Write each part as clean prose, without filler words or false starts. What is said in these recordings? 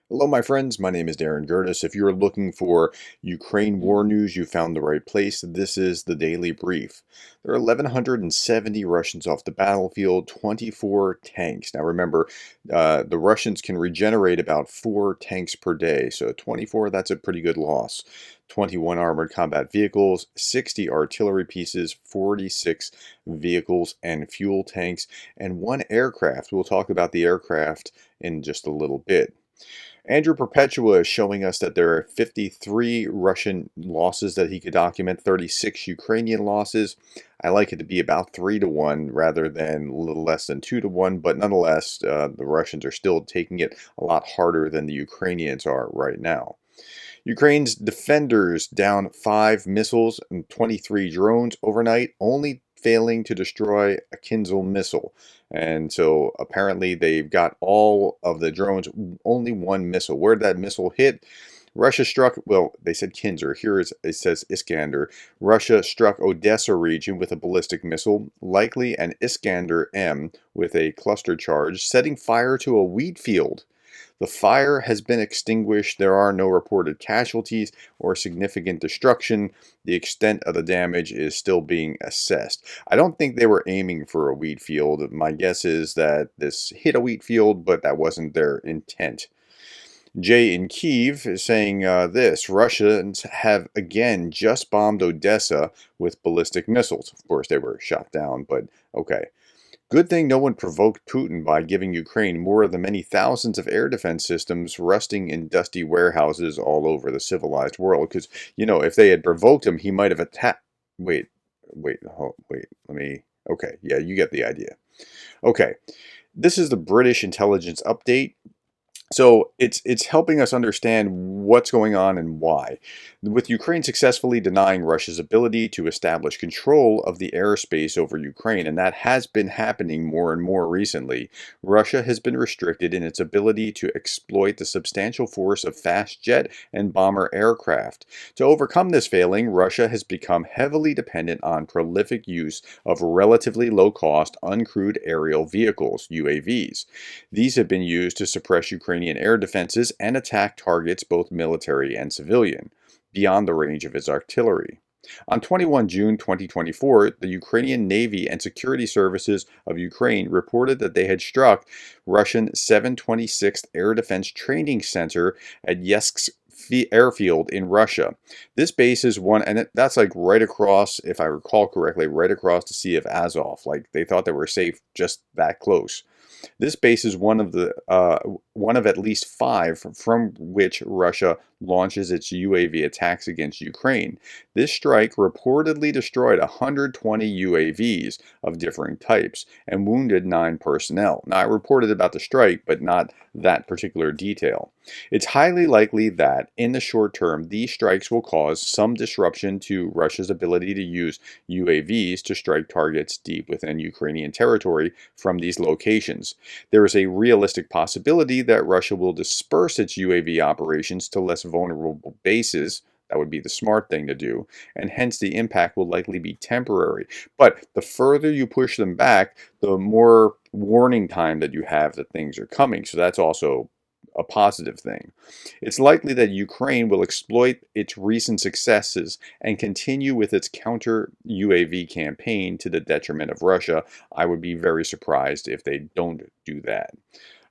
Hello, my friends. My name is Darren Gerdes. If you're looking for Ukraine war news, you found the right place. This is the Daily Brief. There are 1,170 Russians off the battlefield, 24 tanks. Now, remember, the Russians can regenerate about 4 tanks per day, so 24, that's a pretty good loss. 21 armored combat vehicles, 60 artillery pieces, 46 vehicles and fuel tanks, and 1 aircraft. We'll talk about the aircraft in just a little bit. Andrew Perpetua is showing us that there are 53 Russian losses that he could document, 36 Ukrainian losses. I like it to be about 3-1 rather than a little less than 2-1, but nonetheless, the Russians are still taking it a lot harder than the Ukrainians are right now. Ukraine's defenders down 5 missiles and 23 drones overnight, only failing to destroy a Kinzhal missile. And so apparently they've got all of the drones, only 1 missile. Where did that missile hit? Russia struck, well, they said Kinzer. Here it says Iskander. Russia struck Odessa region with a ballistic missile, likely an Iskander M with a cluster charge, setting fire to a wheat field. The fire has been extinguished. There are no reported casualties or significant destruction. The extent of the damage is still being assessed. I don't think they were aiming for a wheat field. My guess is that this hit a wheat field, but that wasn't their intent. Jay in Kiev is saying this: Russians have again just bombed Odessa with ballistic missiles. Of course, they were shot down, but okay. Good thing no one provoked Putin by giving Ukraine more of the many thousands of air defense systems rusting in dusty warehouses all over the civilized world. Because, if they had provoked him, he might have attacked. Wait, let me. Okay, yeah, you get the idea. Okay, this is the British intelligence update. So it's helping us understand what's going on and why. With Ukraine successfully denying Russia's ability to establish control of the airspace over Ukraine, and that has been happening more and more recently, Russia has been restricted in its ability to exploit the substantial force of fast jet and bomber aircraft. To overcome this failing, Russia has become heavily dependent on prolific use of relatively low-cost uncrewed aerial vehicles, UAVs. These have been used to suppress Ukrainian air defenses and attack targets both military and civilian, beyond the range of its artillery. On 21 June 2024, the Ukrainian Navy and Security Services of Ukraine reported that they had struck Russian 726th Air Defense Training Center at Yeysk airfield in Russia. This base is one, and that's like right across, if I recall correctly, right across the Sea of Azov. Like they thought they were safe just that close. This base is one of at least 5 from which Russia launches its UAV attacks against Ukraine. This strike reportedly destroyed 120 UAVs of differing types and wounded 9 personnel. Now, I reported about the strike, but not that particular detail. It's highly likely that, in the short term, these strikes will cause some disruption to Russia's ability to use UAVs to strike targets deep within Ukrainian territory from these locations. There is a realistic possibility that Russia will disperse its UAV operations to less vulnerable bases. That would be the smart thing to do, and hence the impact will likely be temporary. But the further you push them back, the more warning time that you have that things are coming. So that's also a positive thing. It's likely that Ukraine will exploit its recent successes and continue with its counter UAV campaign to the detriment of Russia. I would be very surprised if they don't do that.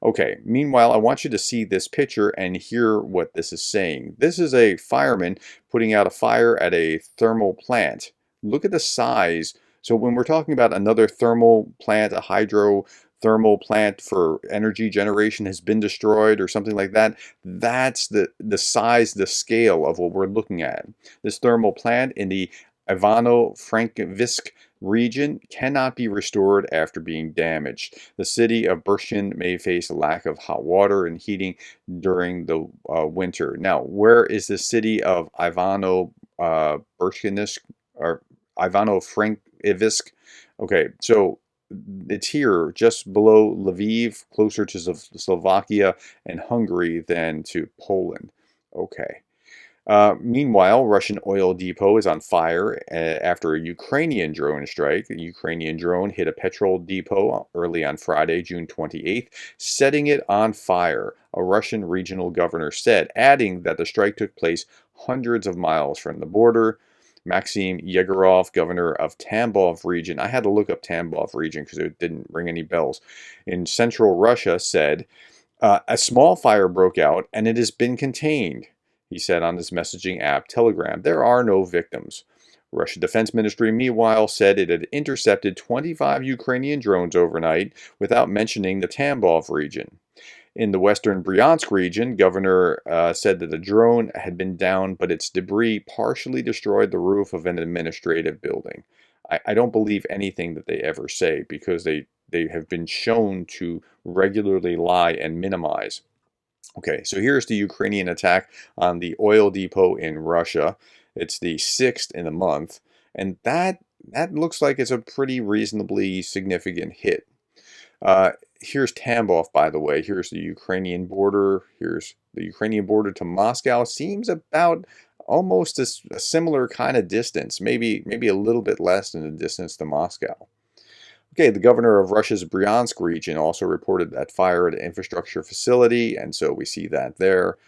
Okay, meanwhile, I want you to see this picture and hear what this is saying. This is a fireman putting out a fire at a thermal plant. Look at the size. So when we're talking about another thermal plant, a hydrothermal plant for energy generation has been destroyed or something like that, that's the size, the scale of what we're looking at. This thermal plant in the Ivano-Frankivsk region cannot be restored after being damaged. The city of Burshtyn may face a lack of hot water and heating during the winter. Now, where is the city of Ivano-Burshtynsk or Ivano-Frankivsk? Okay, so it's here just below Lviv, closer to Slovakia and Hungary than to Poland. Okay. Meanwhile, Russian oil depot is on fire after a Ukrainian drone strike. A Ukrainian drone hit a petrol depot early on Friday, June 28th, setting it on fire, a Russian regional governor said, adding that the strike took place hundreds of miles from the border. Maxim Yegorov, governor of Tambov region, I had to look up Tambov region because it didn't ring any bells, in central Russia, said, a small fire broke out and it has been contained. He said on his messaging app Telegram, there are no victims. Russian Defense Ministry, meanwhile, said it had intercepted 25 Ukrainian drones overnight without mentioning the Tambov region. In the western Bryansk region, governor said that the drone had been down, but its debris partially destroyed the roof of an administrative building. I don't believe anything that they ever say because they have been shown to regularly lie and minimize. Okay, so here's the Ukrainian attack on the oil depot in Russia. It's the 6th in the month, and that looks like it's a pretty reasonably significant hit. Here's Tambov, by the way. Here's the Ukrainian border. Here's the Ukrainian border to Moscow. Seems about almost a similar kind of distance, maybe a little bit less than the distance to Moscow. Okay, the governor of Russia's Bryansk region also reported that fire at an infrastructure facility, and so we see that there.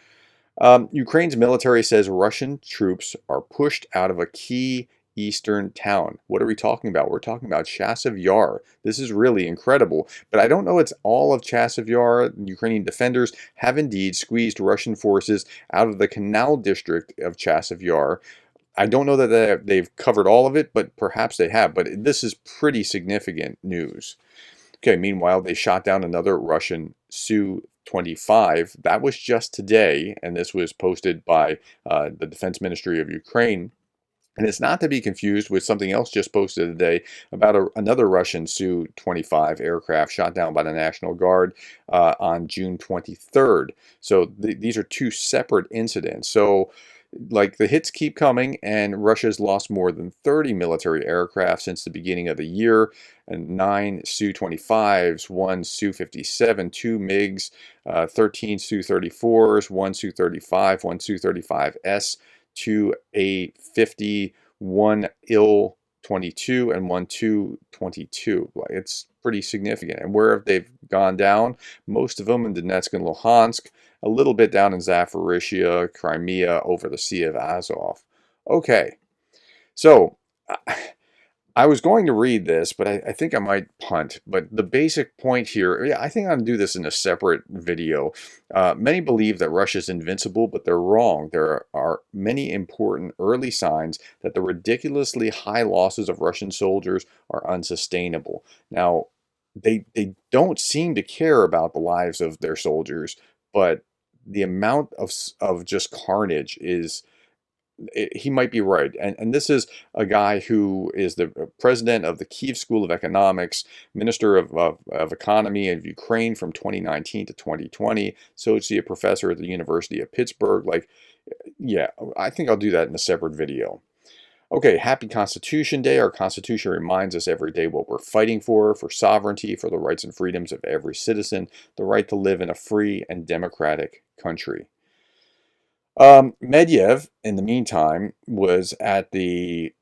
Ukraine's military says Russian troops are pushed out of a key eastern town. What are we talking about? We're talking about Chasiv Yar. This is really incredible, but I don't know it's all of Chasiv Yar. Ukrainian defenders have indeed squeezed Russian forces out of the canal district of Chasiv Yar. I don't know that they've covered all of it, but perhaps they have. But this is pretty significant news. Okay, meanwhile, they shot down another Russian Su-25. That was just today, and this was posted by the Defense Ministry of Ukraine. And it's not to be confused with something else just posted today about another Russian Su-25 aircraft shot down by the National Guard on June 23rd. So these are two separate incidents. So like the hits keep coming, and Russia's lost more than 30 military aircraft since the beginning of the year, and 9 Su-25s, 1 Su-57, 2 MiGs, 13 Su-34s, 1 Su-35, 1 Su-35S, 2 A-50, 1 Il-22, and 1 Tu-22. It's pretty significant. And where have they gone down? Most of them in Donetsk and Luhansk, a little bit down in Zaporizhia, Crimea, over the Sea of Azov. Okay, so I was going to read this, but I think I might punt. But the basic point here, yeah, I think I'm going to do this in a separate video. Many believe that Russia's invincible, but they're wrong. There are many important early signs that the ridiculously high losses of Russian soldiers are unsustainable. Now, they don't seem to care about the lives of their soldiers, but the amount of just carnage is, he might be right. And this is a guy who is the president of the Kiev School of Economics, minister of economy of Ukraine from 2019 to 2020, associate professor at the University of Pittsburgh. Like, yeah, I think I'll do that in a separate video. Okay, happy Constitution Day. Our Constitution reminds us every day what we're fighting for sovereignty, for the rights and freedoms of every citizen, the right to live in a free and democratic country. Medvedev, in the meantime, was at the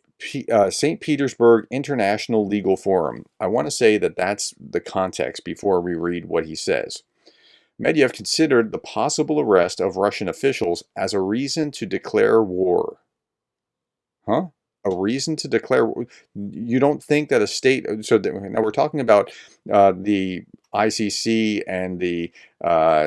St. Petersburg International Legal Forum. I want to say that that's the context before we read what he says. Medvedev considered the possible arrest of Russian officials as a reason to declare war. Huh? A reason to declare? You don't think that a state? So now we're talking about the ICC and the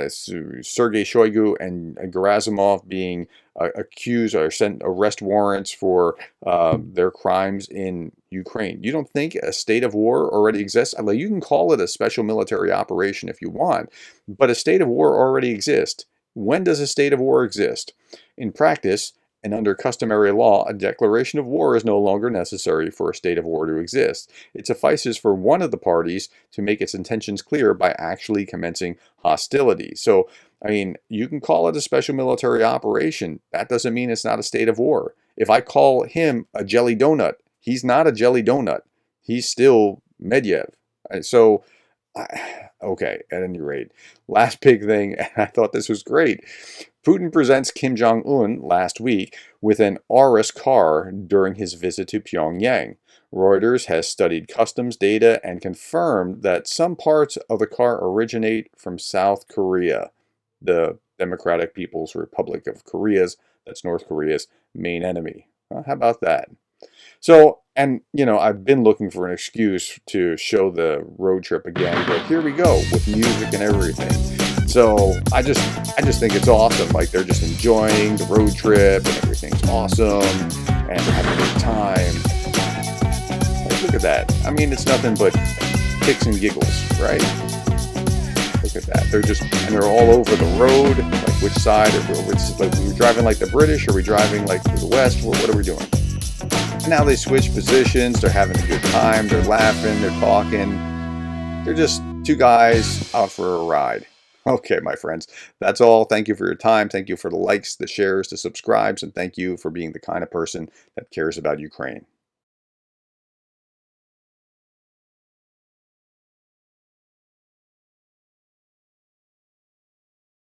Sergei Shoigu and Gerasimov being accused or sent arrest warrants for their crimes in Ukraine. You don't think a state of war already exists? Like, you can call it a special military operation if you want, but a state of war already exists. When does a state of war exist? In practice, and under customary law, a declaration of war is no longer necessary for a state of war to exist. It suffices for one of the parties to make its intentions clear by actually commencing hostilities. So, I mean, you can call it a special military operation. That doesn't mean it's not a state of war. If I call him a jelly donut, he's not a jelly donut. He's still Medvedev. So, Okay, at any rate, last big thing, and I thought this was great. Putin presents Kim Jong-un last week with an Aurus car during his visit to Pyongyang. Reuters has studied customs data and confirmed that some parts of the car originate from South Korea, the Democratic People's Republic of Korea's, that's North Korea's main enemy. How about that? So, and I've been looking for an excuse to show the road trip again, but here we go with music and everything. So I just think it's awesome. Like, they're just enjoying the road trip and everything's awesome and they're having a good time. Like, look at that. I mean, it's nothing but kicks and giggles, right? Look at that. They're all over the road. Like, which side? Like, are we driving like the British? Are we driving like to the West? What are we doing? Now they switch positions, they're having a good time, they're laughing, they're talking. They're just two guys out for a ride. Okay, my friends, that's all. Thank you for your time. Thank you for the likes, the shares, the subscribes, and thank you for being the kind of person that cares about Ukraine.